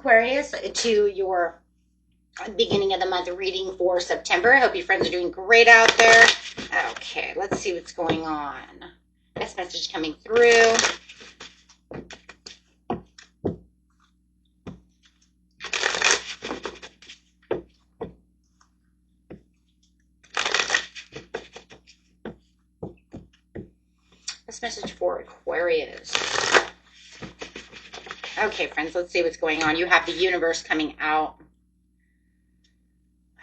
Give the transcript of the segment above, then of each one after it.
Aquarius, to your beginning of the month reading for September. I hope your friends are doing great out there. Okay, let's see what's going on. Best message coming through. Best message for Aquarius. Okay, friends, let's see what's going on. You have the universe coming out.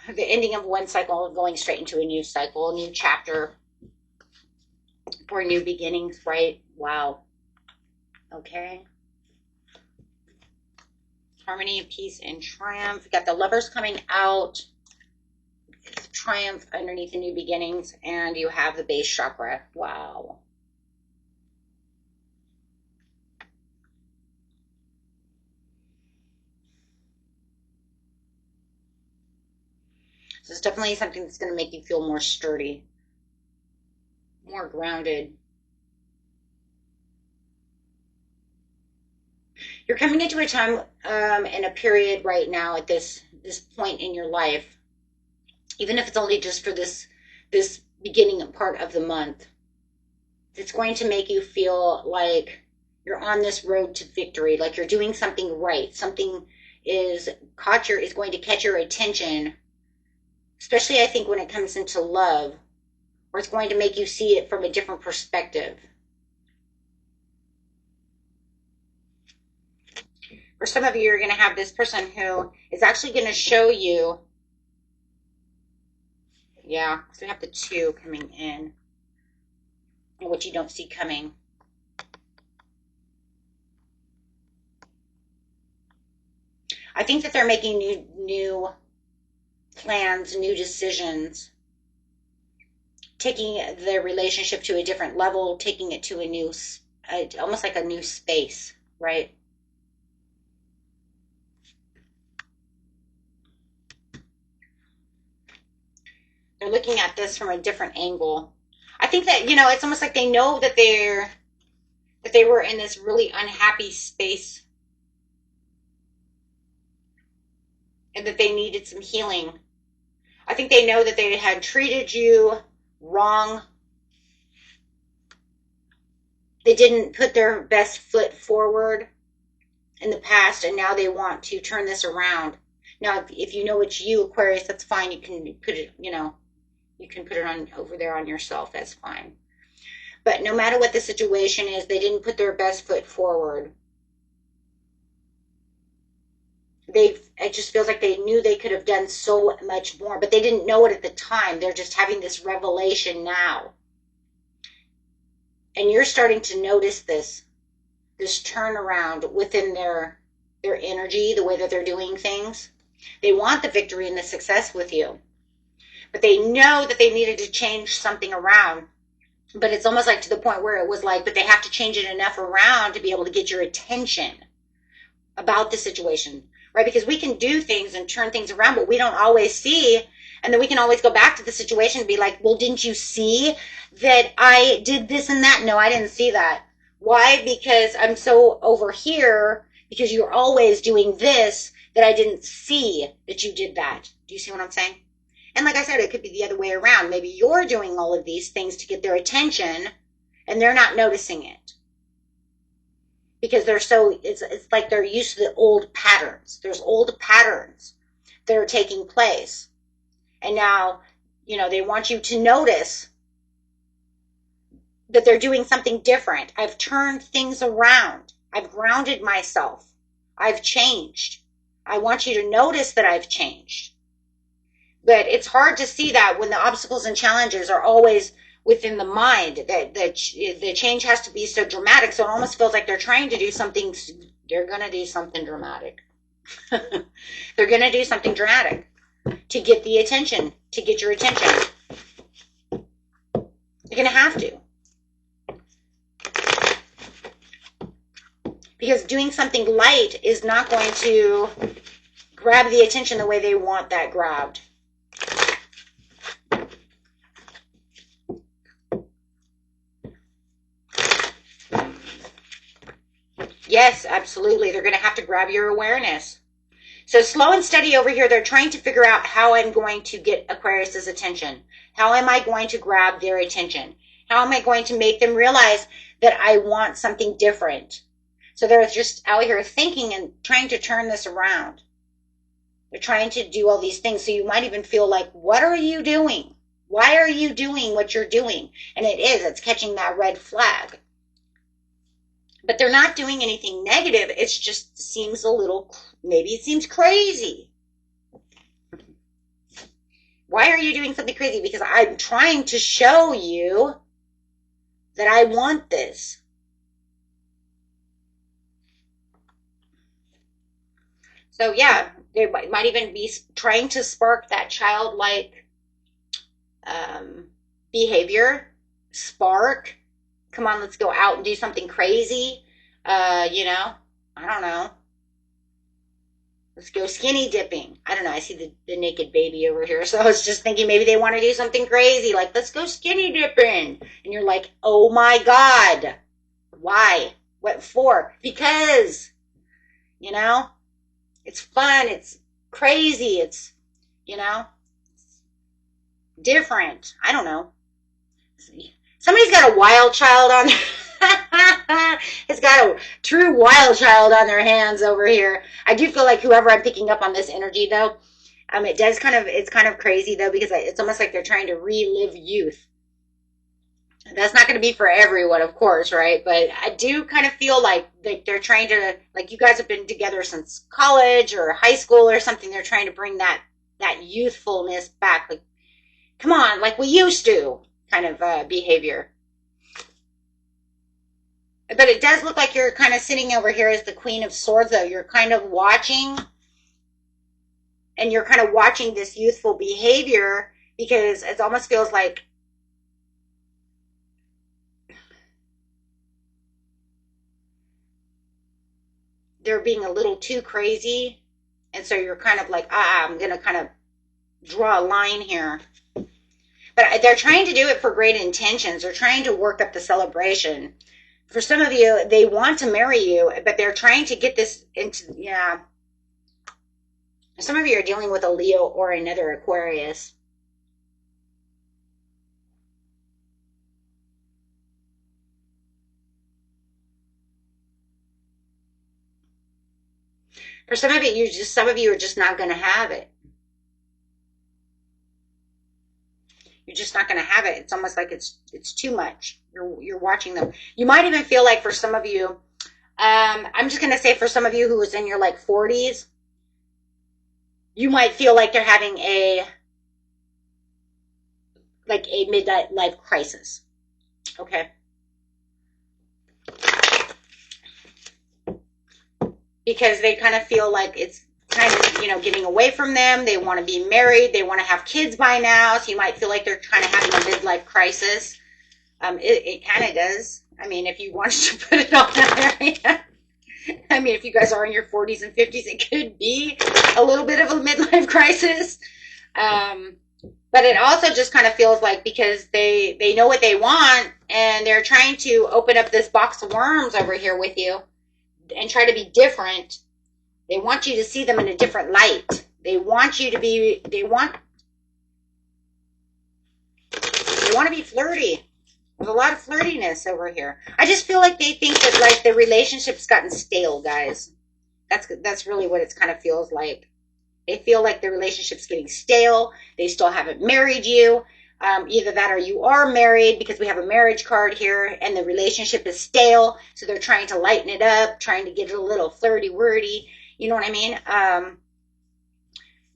The ending of one cycle, going straight into a new cycle, a new chapter for new beginnings, right? Wow. Okay. Harmony, peace, and triumph. You got the lovers coming out. It's triumph underneath the new beginnings. And you have the base chakra. Wow. So it's definitely something that's going to make you feel more sturdy, more grounded. You're coming into a time and a period right now at this point in your life, even if it's only just for this beginning part of the month, it's going to make you feel like you're on this road to victory, like you're doing something right. Something is going to catch your attention. Especially, I think, when it comes into love, where it's going to make you see it from a different perspective. For some of you, you're going to have this person who is actually going to show you, yeah, so we have the 2 coming in, and what you don't see coming. I think that they're making new plans, new decisions, taking the relationship to a different level, taking it to a new, almost like a new space, right? They're looking at this from a different angle. I think that, it's almost like they know that they were in this really unhappy space and that they needed some healing. I think they know that they had treated you wrong. They didn't put their best foot forward in the past, and now they want to turn this around. Now, if you know it's you, Aquarius, that's fine. You can put it, you can put it on over there on yourself. That's fine. But no matter what the situation is, they didn't put their best foot forward. It just feels like they knew they could have done so much more, but they didn't know it at the time. They're just having this revelation now. And you're starting to notice this turnaround within their energy, the way that they're doing things. They want the victory and the success with you, but they know that they needed to change something around. But it's almost like to the point where it was like, but they have to change it enough around to be able to get your attention about the situation. Right? Because we can do things and turn things around, but we don't always see. And then we can always go back to the situation and be like, well, didn't you see that I did this and that? No, I didn't see that. Why? Because I'm so over here, because you're always doing this, that I didn't see that you did that. Do you see what I'm saying? And like I said, it could be the other way around. Maybe you're doing all of these things to get their attention and they're not noticing it. Because it's like they're used to the old patterns. There's old patterns that are taking place. And now, they want you to notice that they're doing something different. I've turned things around. I've grounded myself. I've changed. I want you to notice that I've changed. But it's hard to see that when the obstacles and challenges are always within the mind, that the change has to be so dramatic. So it almost feels like they're trying to do something. They're going to do something dramatic. They're going to do something dramatic to get the attention, to get your attention. You're going to have to. Because doing something light is not going to grab the attention the way they want that grabbed. Yes, absolutely. They're going to have to grab your awareness. So slow and steady over here, they're trying to figure out how I'm going to get Aquarius's attention. How am I going to grab their attention? How am I going to make them realize that I want something different? So they're just out here thinking and trying to turn this around. They're trying to do all these things. So you might even feel like, what are you doing? Why are you doing what you're doing? And it's catching that red flag. But they're not doing anything negative. It just seems a little, maybe it seems crazy. Why are you doing something crazy? Because I'm trying to show you that I want this. So yeah, they might even be trying to spark that childlike behavior. Spark. Come on, let's go out and do something crazy. I don't know. Let's go skinny dipping. I don't know. I see the naked baby over here. So I was just thinking maybe they want to do something crazy. Like, let's go skinny dipping. And you're like, oh my God. Why? What for? Because, it's fun. It's crazy. It's, different. I don't know. Somebody's got a wild child on it's got a true wild child on their hands over here. I do feel like whoever I'm picking up on this energy though, it's kind of crazy though, because it's almost like they're trying to relive youth. That's not going to be for everyone, of course, right? But I do kind of feel like they're trying to, like, you guys have been together since college or high school or something. They're trying to bring that youthfulness back. Like, come on, like we used to, kind of behavior. But it does look like you're kind of sitting over here as the Queen of Swords, though. You're kind of watching, and you're kind of watching this youthful behavior, because it almost feels like they're being a little too crazy. And so you're kind of like, I'm going to kind of draw a line here. But they're trying to do it for great intentions. They're trying to work up the celebration. For some of you, they want to marry you, but they're trying to get this into, Some of you are dealing with a Leo or another Aquarius. For some of you, some of you are just not going to have it. You're just not going to have it. It's almost like it's too much. You're watching them. You might even feel like for some of you, I'm just going to say for some of you who was in your like 40s, you might feel like they're having a midlife crisis. Okay. Because they kind of feel like it's kind of, getting away from them. They want to be married. They want to have kids by now. So you might feel like they're kind of having a midlife crisis. It kind of does. I mean, if you wanted to put it on that area. I mean, if you guys are in your 40s and 50s, it could be a little bit of a midlife crisis. But it also just kind of feels like because they know what they want and they're trying to open up this box of worms over here with you and try to be different. They want you to see them in a different light. They want you to be, they want to be flirty. There's a lot of flirtiness over here. I just feel like they think that like the relationship's gotten stale, guys. That's really what it kind of feels like. They feel like the relationship's getting stale. They still haven't married you. Either that or you are married, because we have a marriage card here and the relationship is stale. So they're trying to lighten it up, trying to get it a little flirty wordy. You know what I mean?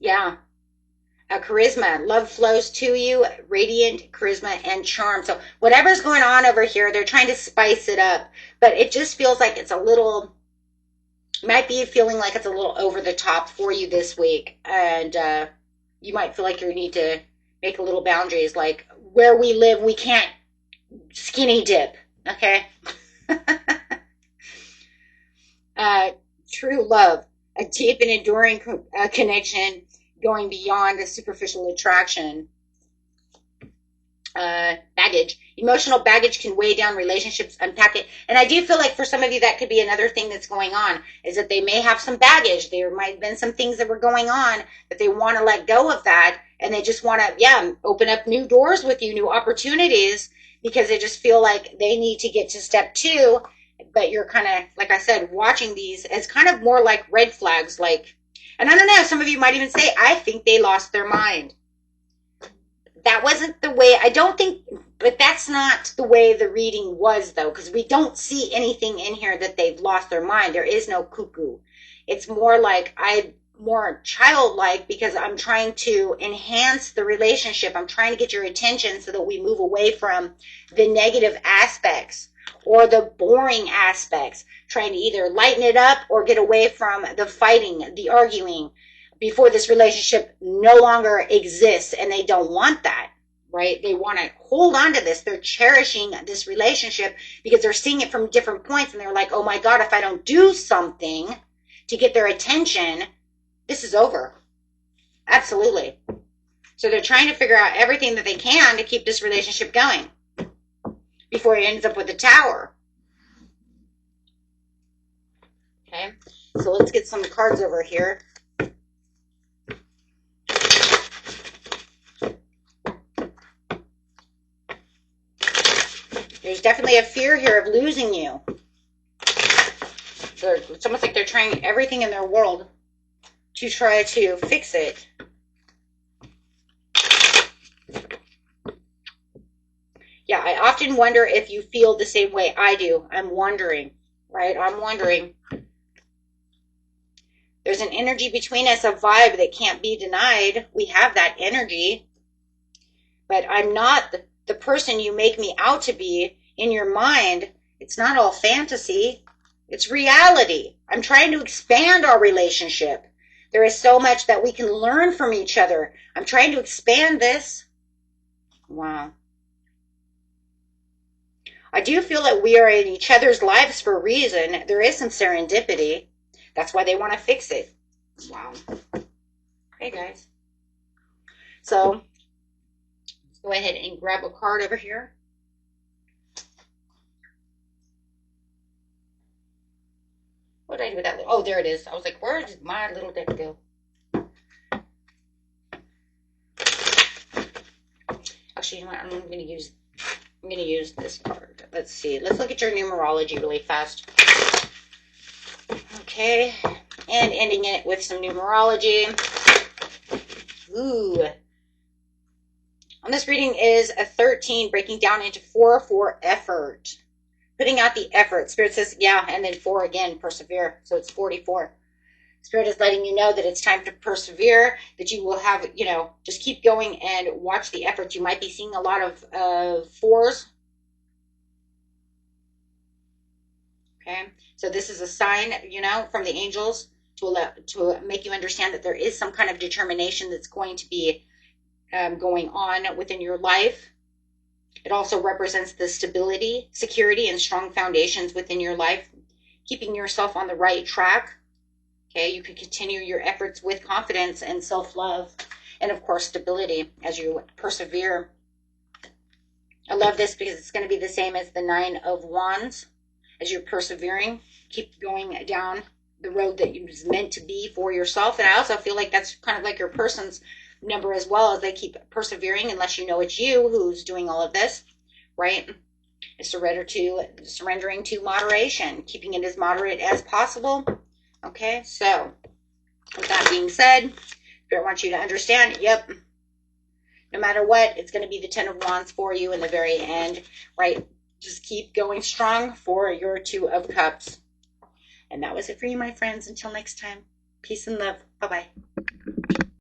Yeah. Charisma, love flows to you, radiant charisma and charm. So whatever's going on over here, they're trying to spice it up, but it just feels like it's a little, might be feeling like it's a little over the top for you this week. And you might feel like you need to make a little boundaries, like where we live, we can't skinny dip. Okay. True love, a deep and enduring connection, going beyond a superficial attraction. Baggage. Emotional baggage can weigh down relationships, unpack it. And I do feel like for some of you, that could be another thing that's going on, is that they may have some baggage. There might have been some things that were going on that they want to let go of that. And they just want to, yeah, open up new doors with you, new opportunities, because they just feel like they need to get to step 2. But you're kind of, like I said, watching these as kind of more like red flags. Like, and I don't know, some of you might even say, I think they lost their mind. That wasn't the way, I don't think, but that's not the way the reading was, though, because we don't see anything in here that they've lost their mind. There is no cuckoo. It's more like more childlike, because I'm trying to enhance the relationship. I'm trying to get your attention so that we move away from the negative aspects or the boring aspects, trying to either lighten it up or get away from the fighting, the arguing, before this relationship no longer exists. And they don't want that, right? They want to hold on to this. They're cherishing this relationship because they're seeing it from different points, and they're like, oh my God, if I don't do something to get their attention, this is over. Absolutely. So they're trying to figure out everything that they can to keep this relationship going before he ends up with a tower. Okay, so let's get some cards over here. There's definitely a fear here of losing you. It's almost like they're trying everything in their world to try to fix it. Yeah, I often wonder if you feel the same way I do. I'm wondering, right? I'm wondering. There's an energy between us, a vibe that can't be denied. We have that energy. But I'm not the person you make me out to be in your mind. It's not all fantasy. It's reality. I'm trying to expand our relationship. There is so much that we can learn from each other. I'm trying to expand this. Wow. I do feel that we are in each other's lives for a reason. There is some serendipity. That's why they want to fix it. Wow. Okay, guys. So, let's go ahead and grab a card over here. What did I do with that? Oh, there it is. I was like, where did my little deck go? Actually, you know what? I'm going to use this card. Let's see. Let's look at your numerology really fast. Okay. And ending it with some numerology. Ooh. On this reading is a 13 breaking down into 4 for effort. Putting out the effort. Spirit says, yeah, and then 4 again, persevere. So it's 44. Spirit is letting you know that it's time to persevere, that you will have, just keep going and watch the effort. You might be seeing a lot of 4s. Okay, so this is a sign, from the angels to make you understand that there is some kind of determination that's going to be going on within your life. It also represents the stability, security, and strong foundations within your life, keeping yourself on the right track. Okay, you can continue your efforts with confidence and self-love, and of course, stability as you persevere. I love this because it's going to be the same as the 9 of Wands. As you're persevering, keep going down the road that is meant to be for yourself. And I also feel like that's kind of like your person's number as well, as they keep persevering, unless you know it's you who's doing all of this, right? Surrendering to moderation, keeping it as moderate as possible. Okay, so with that being said, I want you to understand, yep, no matter what, it's going to be the 10 of Wands for you in the very end, right? Just keep going strong for your 2 of Cups. And that was it for you, my friends. Until next time, peace and love. Bye-bye.